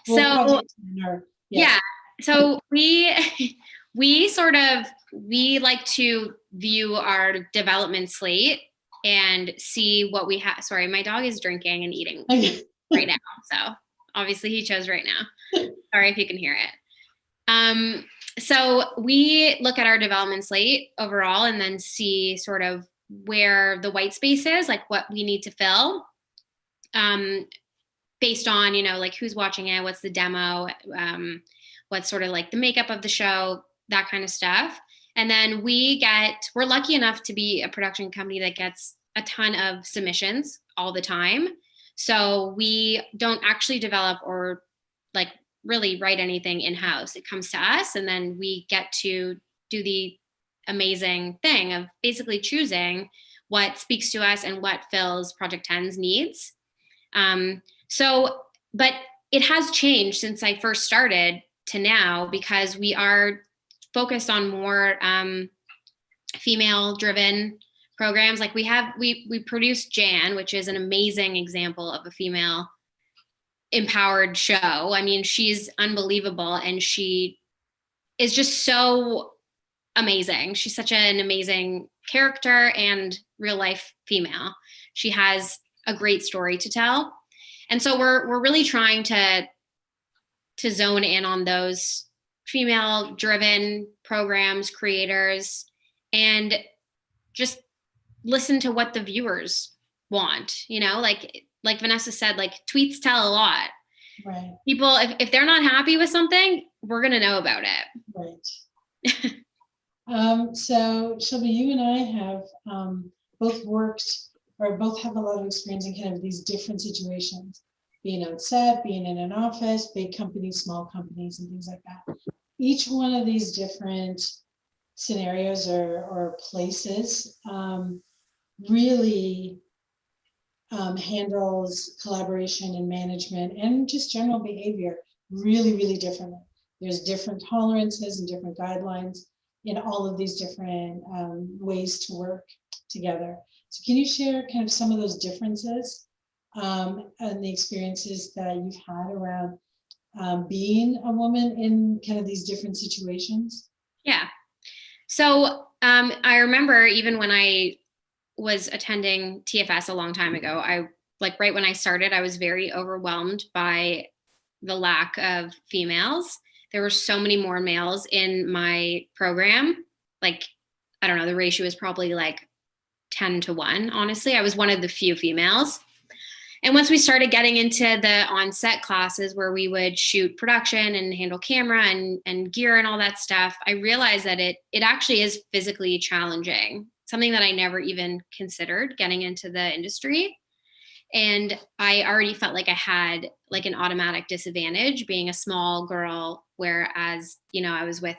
So Project 10 or, yeah. So we like to view our development slate and see what we have. Sorry, my dog is drinking and eating right now. So obviously he chose right now. Sorry if you can hear it. So we look at our development slate overall and then see sort of where the white space is, like what we need to fill, based on, like who's watching it, what's the demo, what's sort of like the makeup of the show, that kind of stuff. And then we're lucky enough to be a production company that gets a ton of submissions all the time. So we don't actually develop or like really write anything in-house. It comes to us, and then we get to do the amazing thing of basically choosing what speaks to us and what fills Project 10's needs. But it has changed since I first started to now, because we are focused on more female-driven programs. Like we produced Jan, which is an amazing example of a female empowered show. I mean, she's unbelievable, and she is just so amazing. She's such an amazing character and real life female. She has a great story to tell. And so we're really trying to zone in on those female driven programs, creators, and just listen to what the viewers want, like Vanessa said, like tweets tell a lot. Right. People, if they're not happy with something, we're going to know about it. Right. So Shelby, you and I have both both have a lot of experience in kind of these different situations, being on set, being in an office, big companies, small companies, and things like that. Each one of these different scenarios or places really handles collaboration and management and just general behavior really, really differently. There's different tolerances and different guidelines in all of these different ways to work together. So can you share kind of some of those differences and the experiences that you've had around being a woman in kind of these different situations? Yeah. So I remember even when I was attending TFS a long time ago, right when I started, I was very overwhelmed by the lack of females. There were so many more males in my program. Like, I don't know, the ratio is probably like 10-1. Honestly, I was one of the few females. And once we started getting into the on-set classes where we would shoot production and handle camera and gear and all that stuff, I realized that it actually is physically challenging, something that I never even considered getting into the industry. And I already felt like I had like an automatic disadvantage being a small girl, whereas, I was with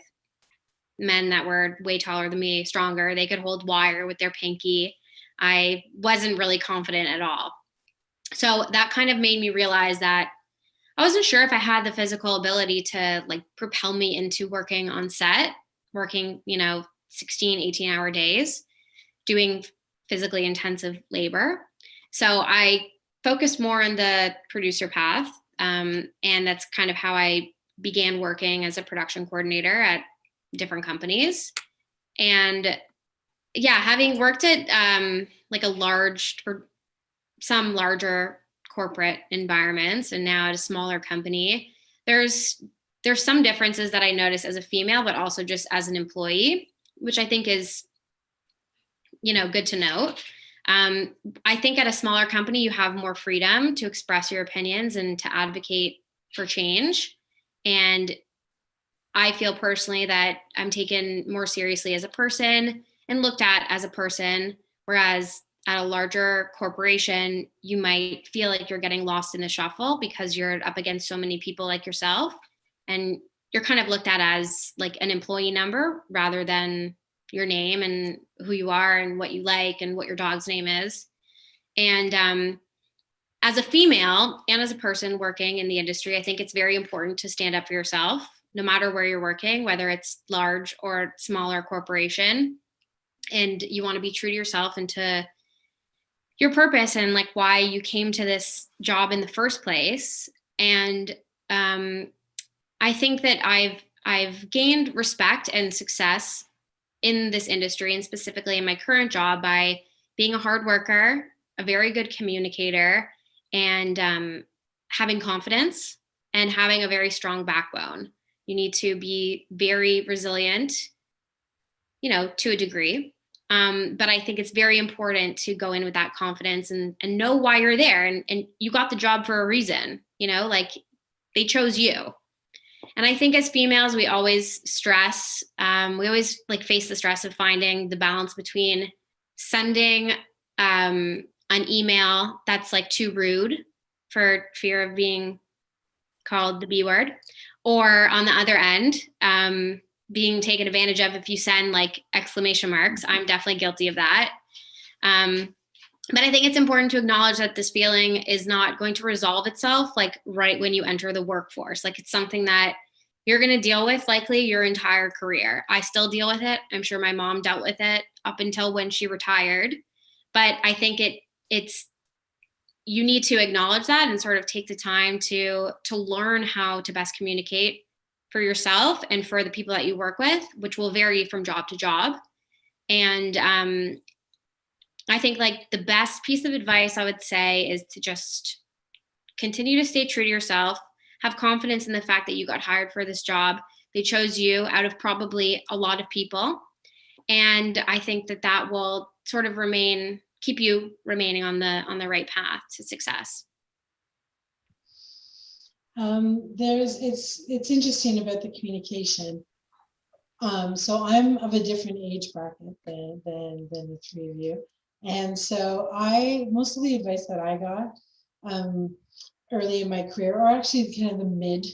men that were way taller than me, stronger. They could hold wire with their pinky. I wasn't really confident at all. So that kind of made me realize that I wasn't sure if I had the physical ability to like propel me into working on set, working, 16, 18-hour days, doing physically intensive labor. So I focused more on the producer path. And that's kind of how I began working as a production coordinator at different companies. And yeah, having worked at like a large or some larger corporate environments and now at a smaller company, there's some differences that I notice as a female, but also just as an employee, which I think is, good to note. I think at a smaller company, you have more freedom to express your opinions and to advocate for change. And I feel personally that I'm taken more seriously as a person and looked at as a person, whereas at a larger corporation, you might feel like you're getting lost in the shuffle because you're up against so many people like yourself. And you're kind of looked at as like an employee number rather than your name and who you are and what you like and what your dog's name is. And as a female and as a person working in the industry, I think it's very important to stand up for yourself, no matter where you're working, whether it's large or smaller corporation. And you want to be true to yourself and to your purpose and like why you came to this job in the first place. And I think that I've gained respect and success in this industry and specifically in my current job by being a hard worker, a very good communicator, and having confidence and having a very strong backbone. You need to be very resilient, to a degree. But I think it's very important to go in with that confidence and know why you're there. And you got the job for a reason, like they chose you. And I think as females, we always stress, we always like face the stress of finding the balance between sending an email that's like too rude for fear of being called the B word, or on the other end, being taken advantage of if you send like exclamation marks. I'm definitely guilty of that. But I think it's important to acknowledge that this feeling is not going to resolve itself like right when you enter the workforce. Like it's something that you're going to deal with likely your entire career. I still deal with it. I'm sure my mom dealt with it up until when she retired. But I think it's you need to acknowledge that and sort of take the time to learn how to best communicate for yourself and for the people that you work with, which will vary from job to job. And I think like the best piece of advice I would say is to just continue to stay true to yourself, have confidence in the fact that you got hired for this job. They chose you out of probably a lot of people. And I think that will sort of keep you remaining on the right path to success. It's interesting about the communication. So I'm of a different age bracket than the three of you. And so most of the advice that I got early in my career, or actually kind of the mid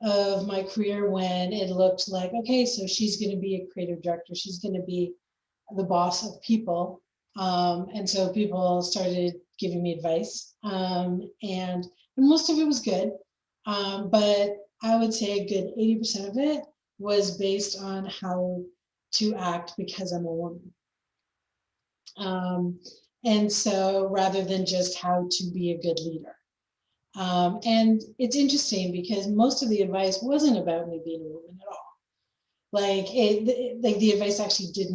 of my career, when it looked like, okay, so she's going to be a creative director, she's going to be the boss of people. And so people started giving me advice, and most of it was good. But I would say a good 80% of it was based on how to act because I'm a woman. And so rather than just how to be a good leader. And it's interesting because most of the advice wasn't about me being a woman at all. Like like the advice actually did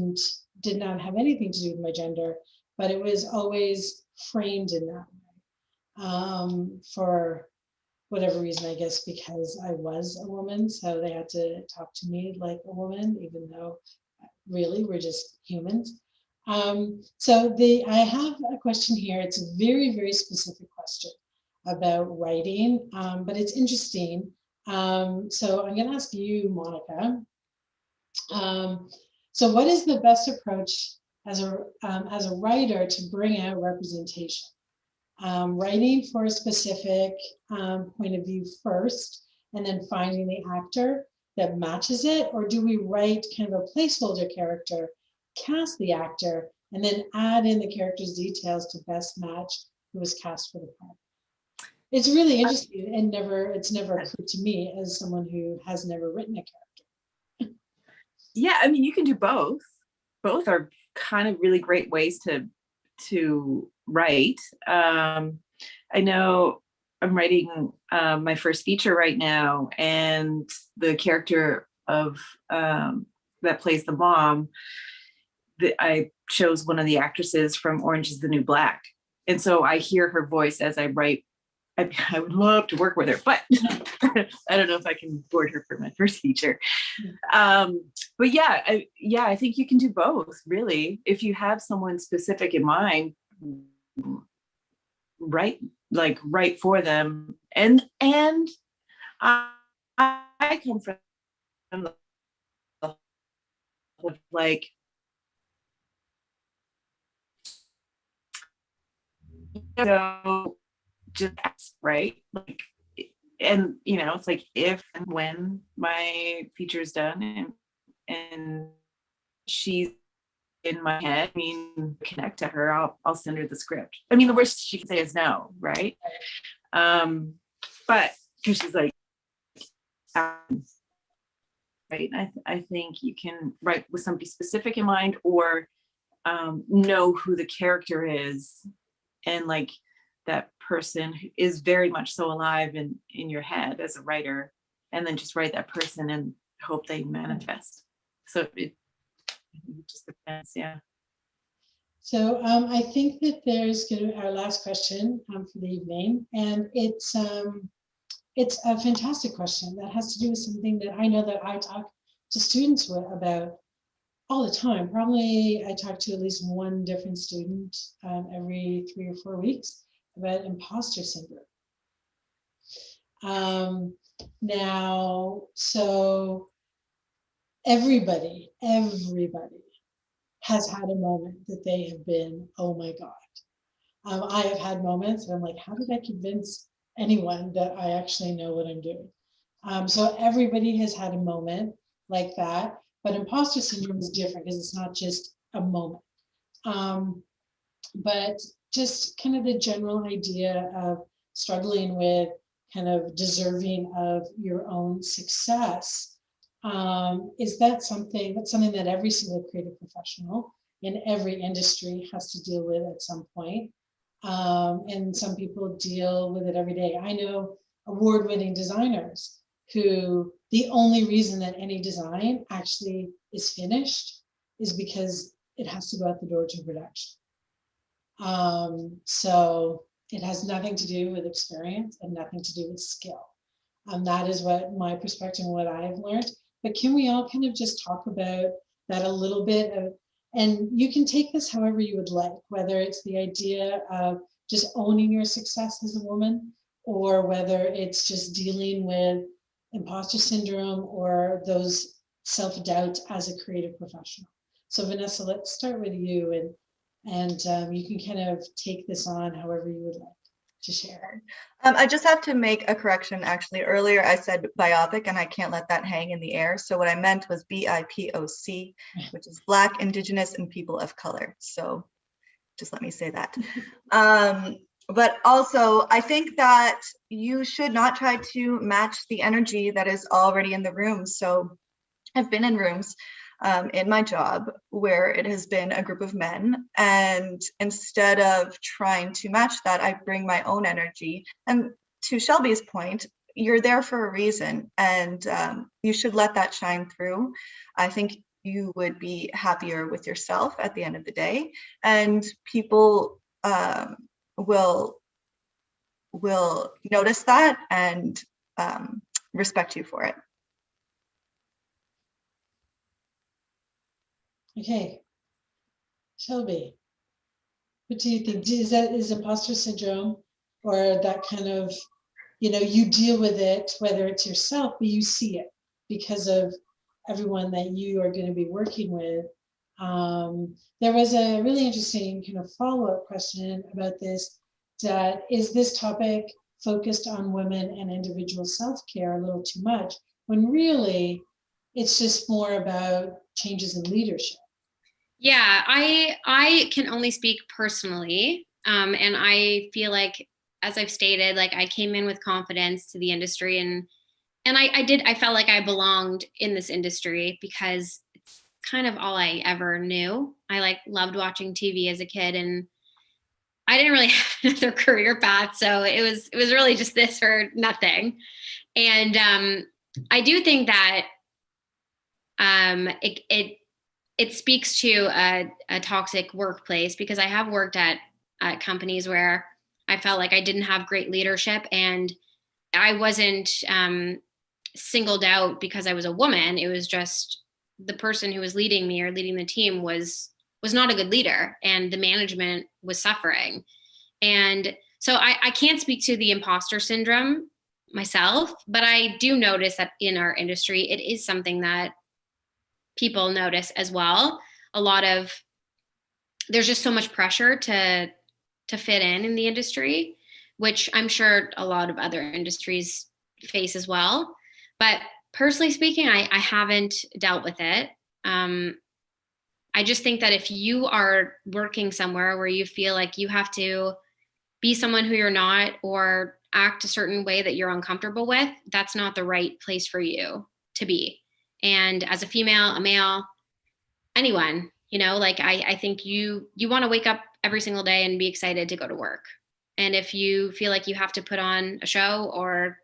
not have anything to do with my gender, but it was always framed in that way. For whatever reason, I guess because I was a woman, so they had to talk to me like a woman, even though really we're just humans. So I have a question here. It's a very, very specific question about writing, but it's interesting. So I'm going to ask you, Monica. So what is the best approach as a writer to bring out representation? Writing for a specific point of view first, and then finding the actor that matches it, or do we write kind of a placeholder character, cast the actor, and then add in the character's details to best match who was cast for the part? It's really interesting, and it's never occurred to me as someone who has never written a character. Yeah, I mean, you can do both. Both are kind of really great ways to write. I know I'm writing my first feature right now, and the character of that plays the mom, I chose one of the actresses from Orange is the New Black, and so I hear her voice as I write. I would love to work with her, but I don't know if I can board her for my first feature. But yeah, I think you can do both, really. If you have someone specific in mind, write for them. And I come from the like, so just right, like, and it's like if and when my feature is done and she's in my head, I mean, connect to her, I'll send her the script. I mean, the worst she can say is no, right? But because she's like, right, I think you can write with somebody specific in mind, or know who the character is, and like that person is very much so alive in your head as a writer, and then just write that person and hope they manifest. So it just depends. Yeah. So I think that there's going to be our last question for the evening, and it's a fantastic question that has to do with something that I know that I talk to students about all the time. Probably I talk to at least one different student every 3 or 4 weeks about imposter syndrome. Now, so everybody has had a moment that they have been, oh my God. I have had moments where I'm like, how did I convince anyone that I actually know what I'm doing? So everybody has had a moment like that, but imposter syndrome is different because it's not just a moment. But just kind of the general idea of struggling with kind of deserving of your own success. Is that something that every single creative professional in every industry has to deal with at some point? And some people deal with it every day. I know award-winning designers who the only reason that any design actually is finished is because it has to go out the door to production. So it has nothing to do with experience and nothing to do with skill. That is what my perspective and what I've learned. But can we all kind of just talk about that a little bit? And you can take this however you would like, whether it's the idea of just owning your success as a woman, or whether it's just dealing with imposter syndrome or those self-doubt as a creative professional. So Vanessa, let's start with you, and you can kind of take this on however you would like to share. I just have to make a correction. Actually, earlier I said BIPOC, and I can't let that hang in the air. So what I meant was BIPOC, which is Black, Indigenous, and People of Color. So just let me say that. But also, I think that you should not try to match the energy that is already in the room. So I've been in rooms in my job where it has been a group of men. And instead of trying to match that, I bring my own energy. And to Shelby's point, you're there for a reason, and you should let that shine through. I think you would be happier with yourself at the end of the day, and people will notice that and respect you for it. Okay, Shelby, what do you think? Is imposter syndrome, or that kind of, you deal with it, whether it's yourself, but you see it because of everyone that you are going to be working with. There was a really interesting kind of follow-up question about this, that is this topic focused on women and individual self-care a little too much, when really it's just more about changes in leadership? Yeah, I can only speak personally, and I feel like, as I've stated, like I came in with confidence to the industry, and I felt like I belonged in this industry because it's kind of all I ever knew. I loved watching TV as a kid, and I didn't really have another career path, so it was really just this or nothing. And I do think that it speaks to a toxic workplace, because I have worked at companies where I felt like I didn't have great leadership, and I wasn't singled out because I was a woman. It was just the person who was leading me or leading the team was not a good leader, and the management was suffering. And so I can't speak to the imposter syndrome myself, but I do notice that in our industry, it is something that people notice as well. There's just so much pressure to fit in the industry, which I'm sure a lot of other industries face as well. But personally speaking, I haven't dealt with it. I just think that if you are working somewhere where you feel like you have to be someone who you're not, or act a certain way that you're uncomfortable with, that's not the right place for you to be. And as a female, a male, anyone, I think you want to wake up every single day and be excited to go to work. And if you feel like you have to put on a show or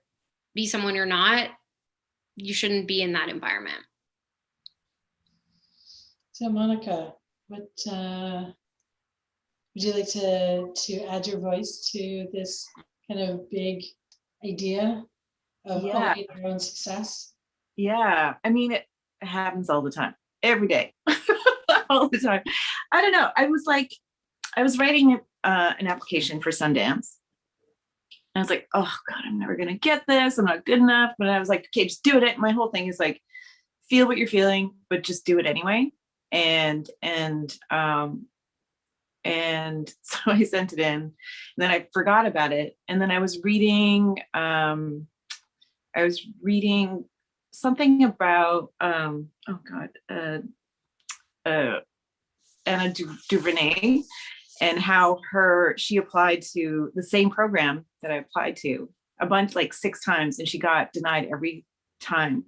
be someone you're not, you shouldn't be in that environment. So Monica, what would you like to add your voice to this kind of big idea of owning your own success? Yeah, I mean, it happens all the time, every day, all the time. I don't know. I was writing an application for Sundance. And I was like, oh God, I'm never gonna get this. I'm not good enough. But I was like, okay, just do it. My whole thing is like, feel what you're feeling, but just do it anyway. And so I sent it in, and then I forgot about it. And then I was reading something about Anna DuVernay, and how she applied to the same program that I applied to a bunch, like 6 times, and she got denied every time.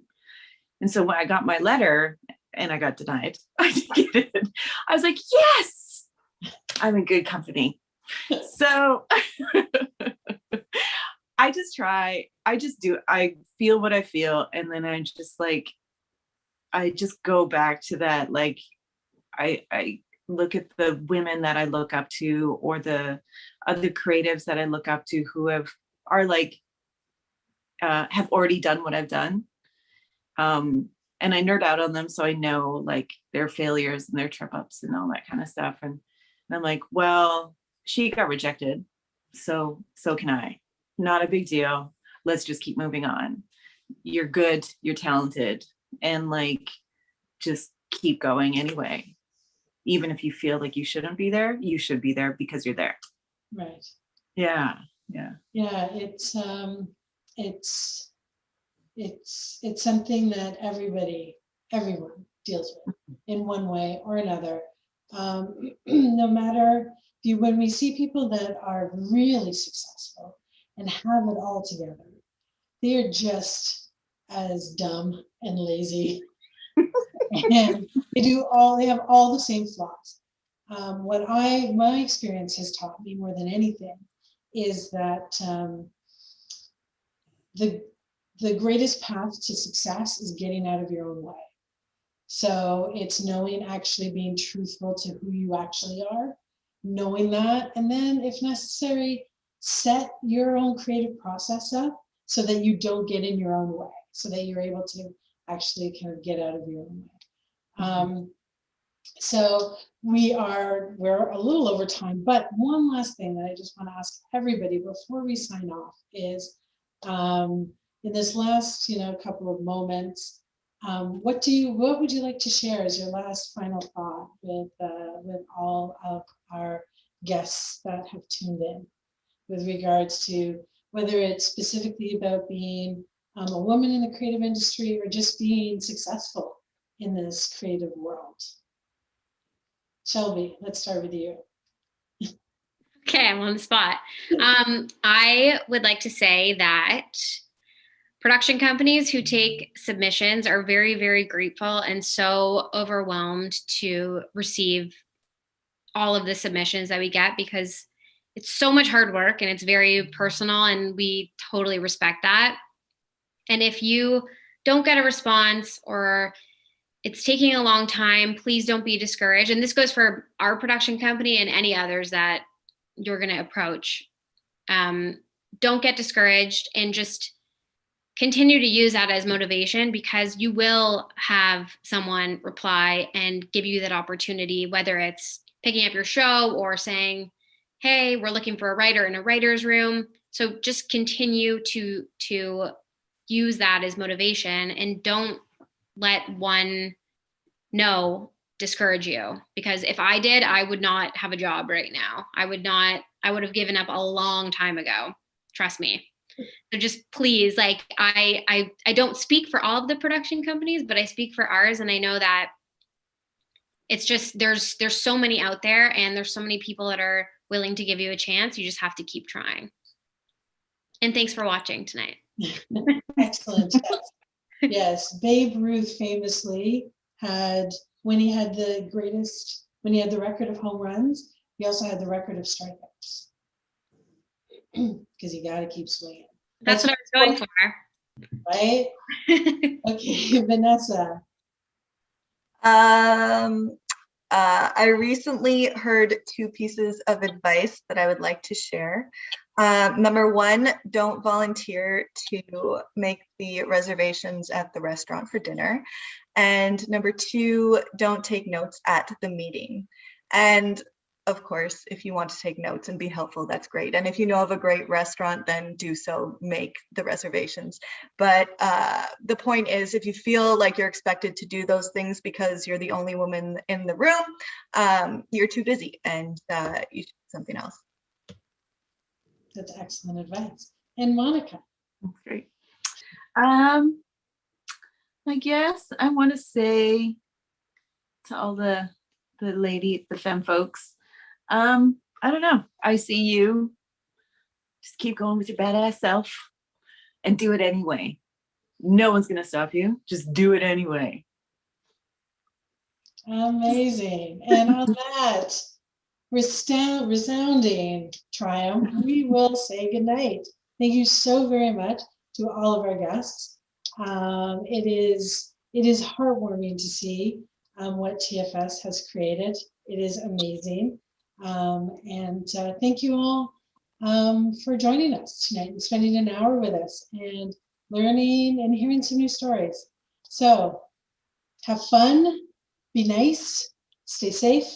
And so when I got my letter and I got denied, I didn't get it. I was like, yes, I'm in good company. So I just try, I feel what I feel. And then I just go back to that. Like, I look at the women that I look up to, or the other creatives that I look up to who have already done what I've done. And I nerd out on them. So I know like their failures and their trip ups and all that kind of stuff. And I'm like, well, she got rejected. So can I. Not a big deal. Let's just keep moving on. You're good. You're talented. And like, just keep going anyway. Even if you feel like you shouldn't be there, you should be there because you're there. Right. Yeah. Yeah. It's something that everyone deals with in one way or another. No matter when we see people that are really successful and have it all together, they're just as dumb and lazy And they have all the same flaws. My experience has taught me more than anything is that the greatest path to success is getting out of your own way. So it's knowing, actually being truthful to who you actually are, knowing that, and then if necessary, set your own creative process up so that you don't get in your own way, so that you're able to actually kind of get out of your own way. So we're a little over time, but one last thing that I just want to ask everybody before we sign off is, in this last, couple of moments, what would you like to share as your last final thought with all of our guests that have tuned in, with regards to whether it's specifically about being a woman in the creative industry or just being successful in this creative world? Shelby, let's start with you. Okay, I'm on the spot. I would like to say that production companies who take submissions are very, very grateful and so overwhelmed to receive all of the submissions that we get, because it's so much hard work and it's very personal, and we totally respect that. And if you don't get a response or it's taking a long time, please don't be discouraged. And this goes for our production company and any others that you're going to approach. Don't get discouraged and just continue to use that as motivation, because you will have someone reply and give you that opportunity, whether it's picking up your show or saying, hey, we're looking for a writer in a writer's room. So just continue to use that as motivation, and don't let one no discourage you, because if I did, I would not have a job right now. I would have given up a long time ago. Trust me. So just please, I don't speak for all of the production companies, but I speak for ours. And I know that it's just, there's so many out there, and there's so many people that are willing to give you a chance. You just have to keep trying. And thanks for watching tonight. Excellent. Yes, Babe Ruth famously had, when he had the record of home runs, he also had the record of strikeouts. Because you got to keep swinging. That's what I was going for. Right? Okay, Vanessa. I recently heard 2 pieces of advice that I would like to share. Number 1, don't volunteer to make the reservations at the restaurant for dinner. And number 2, don't take notes at the meeting. And of course, if you want to take notes and be helpful, that's great. And if you know of a great restaurant, then do so, make the reservations. But the point is, if you feel like you're expected to do those things because you're the only woman in the room, you're too busy, and you should do something else. That's excellent advice. And Monica. That's great. I guess I want to say to all the femme folks, I don't know. I see you. Just keep going with your badass self and do it anyway. No one's going to stop you. Just do it anyway. Amazing. And on that resounding triumph, we will say goodnight. Thank you so very much to all of our guests. It is heartwarming to see what TFS has created. It is amazing. And thank you all for joining us tonight and spending an hour with us and learning and hearing some new stories. So have fun, be nice, stay safe,